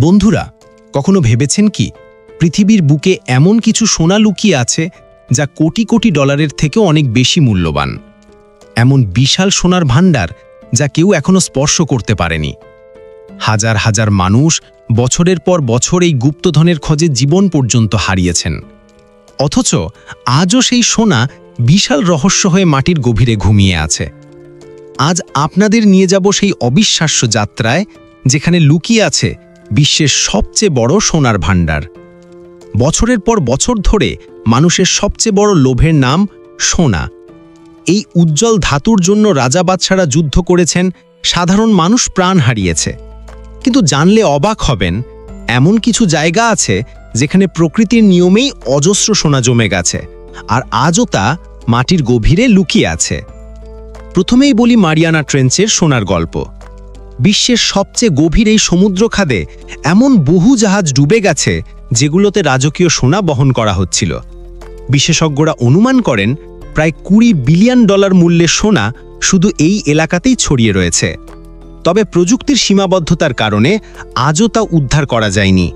বন্ধুরা, কখনো ভেবেছেন কি পৃথিবীর বুকে এমন কিছু সোনা লুকিয়ে আছে যা কোটি কোটি ডলারের থেকেও অনেক বেশি মূল্যবান? এমন বিশাল সোনার ভাণ্ডার যা কেউ এখনো স্পর্শ করতে পারেনি। হাজার হাজার মানুষ বছরের পর বছর এই গুপ্তধনের খোঁজে জীবন পর্যন্ত হারিয়েছেন। অথচ আজও সেই সোনা বিশাল রহস্য হয়ে মাটির গভীরে ঘুমিয়ে আছে। আজ আপনাদের নিয়ে যাব সেই অবিশ্বাস্য যাত্রায় যেখানে লুকিয়ে আছে বিশ্বের সবচেয়ে বড় সোনার ভাণ্ডার। বছরের পর বছর ধরে মানুষের সবচেয়ে বড় লোভের নাম সোনা। এই উজ্জ্বল ধাতুর জন্য রাজা বাদশারা যুদ্ধ করেছেন, সাধারণ মানুষ প্রাণ হারিয়েছে। কিন্তু জানলে অবাক হবেন, এমন কিছু জায়গা আছে যেখানে প্রকৃতির নিয়মেই অজস্র সোনা জমে গেছে, আর আজও তা মাটির গভীরে লুকিয়ে আছে। প্রথমেই বলি মারিয়ানা ট্রেঞ্চের সোনার গল্প। বিশ্বের সবচেয়ে গভীর এই সমুদ্র খাদে এমন বহু জাহাজ ডুবে গেছে যেগুলোতে রাজকীয় সোনা বহন করা হচ্ছিল। বিশেষজ্ঞরা অনুমান করেন প্রায় $20 বিলিয়ন মূল্যের সোনা শুধু এই এলাকাতেই ছড়িয়ে রয়েছে। তবে প্রযুক্তির সীমাবদ্ধতার কারণে আজও তা উদ্ধার করা যায়নি।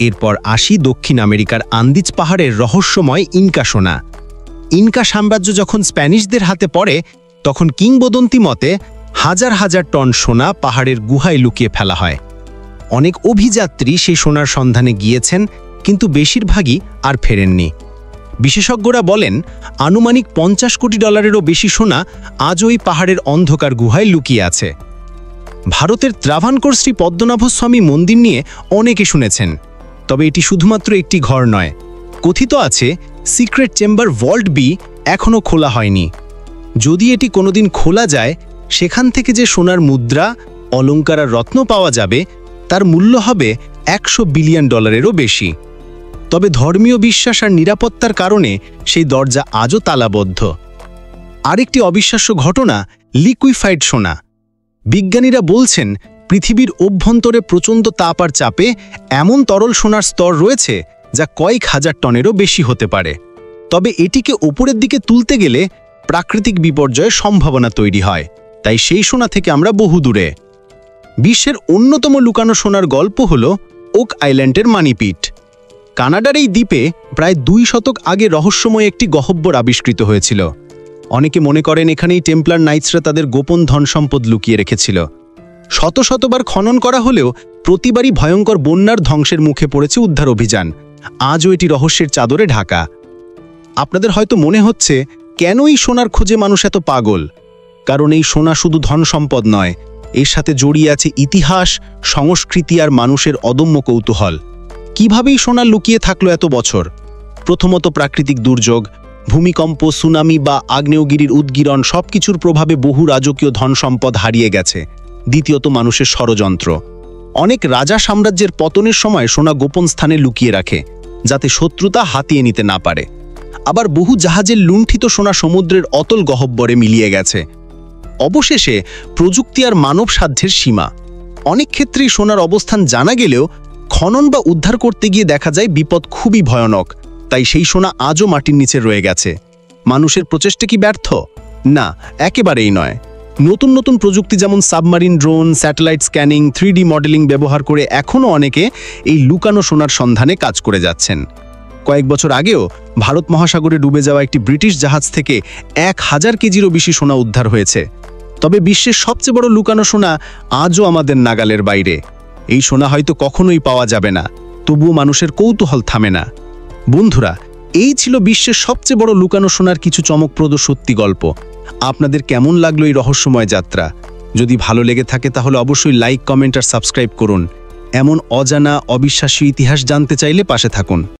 এরপর আসি দক্ষিণ আমেরিকার আন্দিজ পাহাড়ের রহস্যময় ইনকা সোনা। ইনকা সাম্রাজ্য যখন স্প্যানিশদের হাতে পড়ে, তখন কিংবদন্তি মতে হাজার হাজার টন সোনা পাহাড়ের গুহায় লুকিয়ে ফেলা হয়। অনেক অভিযাত্রী সেই সোনার সন্ধানে গিয়েছেন, কিন্তু বেশিরভাগই আর ফেরেননি। বিশেষজ্ঞরা বলেন আনুমানিক $50 কোটি বেশি সোনা আজও ওই পাহাড়ের অন্ধকার গুহায় লুকিয়ে আছে। ভারতের ত্রাভানকোর শ্রী পদ্মনাভ স্বামী মন্দির নিয়ে অনেকে শুনেছেন, তবে এটি শুধুমাত্র একটি ঘর নয়। কথিত আছে সিক্রেট চেম্বার ভল্ট বি এখনও খোলা হয়নি। যদি এটি কোনোদিন খোলা যায়, সেখান থেকে যে সোনার মুদ্রা, অলঙ্কার আর রত্ন পাওয়া যাবে তার মূল্য হবে $100 বিলিয়ন বেশি। তবে ধর্মীয় বিশ্বাস আর নিরাপত্তার কারণে সেই দরজা আজও তালাবদ্ধ। আরেকটি অবিশ্বাস্য ঘটনা লিকুইফাইড সোনা। বিজ্ঞানীরা বলছেন পৃথিবীর অভ্যন্তরে প্রচণ্ড তাপ আর চাপে এমন তরল সোনার স্তর রয়েছে যা কয়েক হাজার টনেরও বেশি হতে পারে। তবে এটিকে ওপরের দিকে তুলতে গেলে প্রাকৃতিক বিপর্যয়ের সম্ভাবনা তৈরি হয়, তাই সেই সোনা থেকে আমরা বহু দূরে। বিশ্বের অন্যতম লুকানো সোনার গল্প হল ওক আইল্যান্ডের মানিপিট। কানাডার এই দ্বীপে প্রায় 2 শতক আগে রহস্যময় একটি গহ্বর আবিষ্কৃত হয়েছিল। অনেকে মনে করেন এখানেই টেম্পলার নাইটসরা তাদের গোপন ধনসম্পদ লুকিয়ে রেখেছিল। শত শতবার খনন করা হলেও প্রতিবারই ভয়ঙ্কর বন্যার ধ্বংসের মুখে পড়েছে উদ্ধার অভিযান। আজও এটি রহস্যের চাদরে ঢাকা। আপনাদের হয়তো মনে হচ্ছে, কেন এই সোনার খোঁজে মানুষ এত পাগল? কারণ এই সোনা শুধু ধন সম্পদ নয়, এর সাথে জড়িয়ে আছে ইতিহাস, সংস্কৃতি আর মানুষের অদম্য কৌতূহল। কিভাবেই সোনা লুকিয়ে থাকলো এত বছর? প্রথমত প্রাকৃতিক দুর্যোগ, ভূমিকম্প, সুনামি বা আগ্নেয়গিরির উদ্গীরণ সবকিছুর প্রভাবে বহু রাজকীয় ধন সম্পদ হারিয়ে গেছে। দ্বিতীয়ত মানুষের ষড়যন্ত্র। অনেক রাজা সাম্রাজ্যের পতনের সময় সোনা গোপন স্থানে লুকিয়ে রাখে, যাতে শত্রুতা হাতিয়ে নিতে না পারে। আবার বহু জাহাজের লুণ্ঠিত সোনা সমুদ্রের অতল গহ্বরে মিলিয়ে গেছে। অবশেষে প্রযুক্তি আর মানব সাধ্যের সীমা। অনেক ক্ষেত্রেই সোনার অবস্থান জানা গেলেও খনন বা উদ্ধার করতে গিয়ে দেখা যায় বিপদ খুবই ভয়ানক। তাই সেই সোনা আজও মাটির নিচে রয়ে গেছে। মানুষের প্রচেষ্টা কি ব্যর্থ? না, একেবারেই নয়। নতুন নতুন প্রযুক্তি যেমন submarine drone, satellite scanning, 3D modelling ব্যবহার করে এখনও অনেকে এই লুকানো সোনার সন্ধানে কাজ করে যাচ্ছেন। কয়েক বছর আগেও ভারত মহাসাগরে ডুবে যাওয়া একটি ব্রিটিশ জাহাজ থেকে 1000 কেজিরও বেশি সোনা উদ্ধার হয়েছে। তবে বিশ্বের সবচেয়ে বড় লুকানো সোনা আজও আমাদের নাগালের বাইরে। এই সোনা হয়তো কখনোই পাওয়া যাবে না, তবুও মানুষের কৌতূহল থামে না। বন্ধুরা, এই ছিল বিশ্বের সবচেয়ে বড় লুকানো সোনার কিছু চমকপ্রদ সত্যি গল্প। আপনাদের কেমন লাগলো এই রহস্যময় যাত্রা? যদি ভালো লেগে থাকে তাহলে অবশ্যই লাইক, কমেন্ট আর সাবস্ক্রাইব করুন। এমন অজানা, অবিশ্বাস্য ইতিহাস জানতে চাইলে পাশে থাকুন।